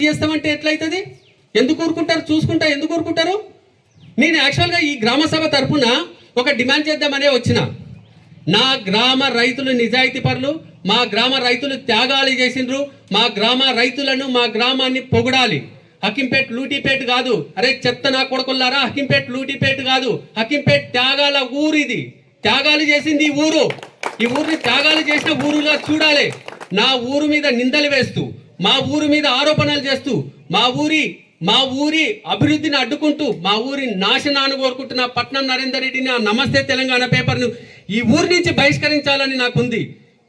చేస్తామంటే ఎట్లయితుంది? ఎందుకు ఊరుకుంటారు? చూసుకుంటా ఎందుకు ఊరుకుంటారు? నేను యాక్చువల్గా ఈ గ్రామ సభ తరఫున ఒక డిమాండ్ చేద్దామనే వచ్చిన. నా గ్రామ రైతులు నిజాయితీ పరులు, మా గ్రామ రైతులు త్యాగాలు చేసిండ్రు, మా గ్రామ రైతులను మా గ్రామాన్ని పొగడాలి. హకీంపేట్ లూటిపేట కాదు, అరే చెత్త నా కొడుకుల్లారా, హకీంపేట్ లూటిపేట కాదు, హకీంపేట్ త్యాగాల ఊరు. ఇది త్యాగాలు చేసింది ఈ ఊరు. ఈ ఊరిని త్యాగాలు చేసిన ఊరుగా చూడాలి. నా ఊరు మీద నిందలు వేస్తూ, మా ఊరు మీద ఆరోపణలు చేస్తూ, మా ఊరి అభివృద్ధిని అడ్డుకుంటూ, మా ఊరి నాశనాన్ని కోరుకుంటున్న పట్నం నరేందర్ రెడ్డిని, ఆ నమస్తే తెలంగాణ పేపర్ను ఈ ఊరి నుంచి బహిష్కరించాలని నాకుంది.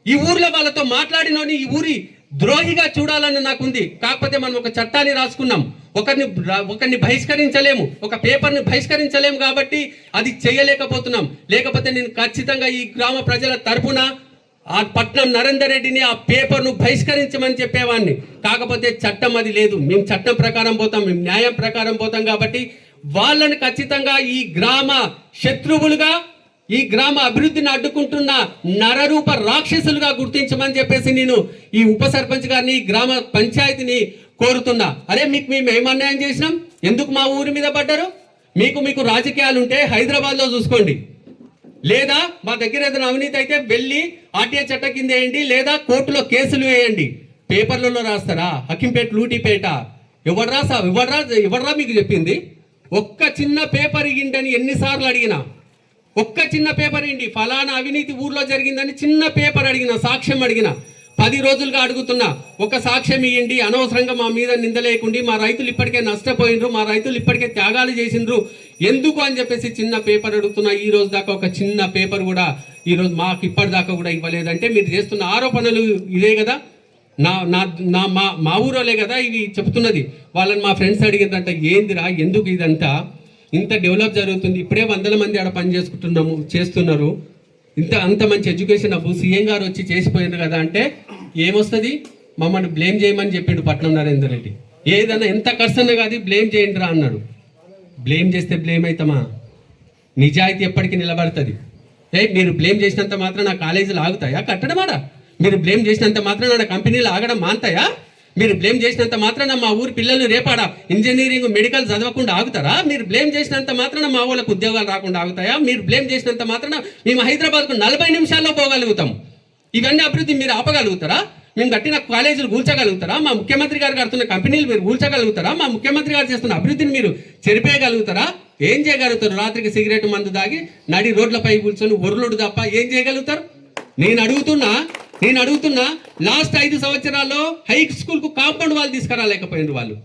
ఈ ఊర్లో వాళ్ళతో మాట్లాడినోని ఈ ఊరి ద్రోహిగా చూడాలని నాకుంది. కాకపోతే మనం ఒక చట్టాన్ని రాసుకున్నాం, ఒకరిని బహిష్కరించలేము, ఒక పేపర్ని బహిష్కరించలేము, కాబట్టి అది చేయలేకపోతున్నాం. లేకపోతే నేను ఖచ్చితంగా ఈ గ్రామ ప్రజల తరపున ఆ పట్నం నరేందర్ రెడ్డిని ఆ పేపర్ను బహిష్కరించమని చెప్పేవాడిని. కాకపోతే చట్టం అది లేదు. మేము చట్టం ప్రకారం పోతాం, మేము న్యాయం ప్రకారం పోతాం. కాబట్టి వాళ్ళని ఖచ్చితంగా ఈ గ్రామ శత్రువులుగా, ఈ గ్రామ అభివృద్ధిని అడ్డుకుంటున్న నరరూప రాక్షసులుగా గుర్తించమని చెప్పేసి నేను ఈ ఉప సర్పంచ్ గారిని, గ్రామ పంచాయతీని కోరుతున్నా. అరే మీకు మేము ఏం అన్యాయం చేసినాం? ఎందుకు మా ఊరి మీద పడ్డారు? మీకు రాజకీయాలు ఉంటే హైదరాబాద్లో చూసుకోండి, లేదా మా దగ్గర ఏదైనా అవినీతి అయితే వెళ్ళి ఆర్టీఐ చట్ట కింద వేయండి, లేదా కోర్టులో కేసులు వేయండి. పేపర్లలో రాస్తారా హకీంపేట్ లూటిపేట? ఎవడరా మీకు చెప్పింది? ఒక్క చిన్న పేపర్ ఇయ్యండి ఎన్నిసార్లు అడిగినా, ఒక్క చిన్న పేపర్ ఇండి, ఫలానా అవినీతి ఊర్లో జరిగిందని చిన్న పేపర్ అడిగిన, సాక్ష్యం అడిగిన, 10 రోజులుగా అడుగుతున్నా, ఒక సాక్ష్యం ఇవ్వండి. అనవసరంగా మా మీద నిందలేకుండి, మా రైతులు ఇప్పటికే నష్టపోయినరు, మా రైతులు ఇప్పటికే త్యాగాలు చేసిండ్రు, ఎందుకు అని చెప్పేసి చిన్న పేపర్ అడుగుతున్నా. ఈ రోజు దాకా ఒక చిన్న పేపర్ కూడా ఈరోజు మాకు ఇప్పటిదాకా కూడా ఇవ్వలేదంటే మీరు చేస్తున్న ఆరోపణలు ఇదే కదా, మా ఊరోలే కదా ఇవి చెప్తున్నది. వాళ్ళని మా ఫ్రెండ్స్ అడిగిందంట, ఏందిరా ఎందుకు ఇదంతా ఇంత డెవలప్ జరుగుతుంది, ఇప్పుడే 100 మంది ఆడ పని చేస్తున్నారు, అంత మంచి ఎడ్యుకేషన్ అబ్బు సీఎం గారు వచ్చి చేసిపోయారు కదా అంటే ఏమొస్తుంది? మమ్మల్ని బ్లేమ్ చేయమని చెప్పిండు పట్నం నరేందర్ రెడ్డి. ఏదన్నా ఎంత కష్టన్నా కాదు బ్లేమ్ చేయండి రా అన్నాడు. బ్లేమ్ చేస్తే బ్లేమ్ అవుతామా? నిజాయితీ ఎప్పటికీ నిలబడుతుంది. మీరు బ్లేమ్ చేసినంత మాత్రం నా కాలేజీలు ఆగుతాయా కట్టడమాడా? మీరు బ్లేమ్ చేసినంత మాత్రం నా కంపెనీలు ఆగడం మాంతాయా? మీరు బ్లేమ్ చేసినంత మాత్రాన మా ఊరి పిల్లలు రేపాడా ఇంజనీరింగ్ మెడికల్ చదవకుండా ఆగుతారా? మీరు బ్లేమ్ చేసినంత మాత్రాన మా వాళ్ళకు ఉద్యోగాలు రాకుండా ఆగుతాయా? మీరు బ్లేమ్ చేసినంత మాత్రాన మేము హైదరాబాద్కు 40 నిమిషాల్లో పోగలుగుతాం. ఇవన్నీ అభివృద్ధి మీరు ఆపగలుగుతారా? మేము కట్టిన కాలేజీలు కూల్చగలుగుతారా? మా ముఖ్యమంత్రి గారు కడుతున్న కంపెనీలు మీరు కూల్చగలుగుతారా? మా ముఖ్యమంత్రి గారు చేస్తున్న అభివృద్ధిని మీరు చెరిపేయగలుగుతారా? ఏం చేయగలుగుతారు? రాత్రికి సిగరెట్ మందు దాగి నడి రోడ్లపై కూర్చొని ఒర్లుడు తప్ప ఏం చేయగలుగుతారు? నేను అడుగుతున్నా లాస్ట్ 5 సంవత్సరాల్లో హై స్కూల్కు కాంపౌండ్ వాళ్ళు తీసుకురాలేకపోయినారు వాళ్ళు.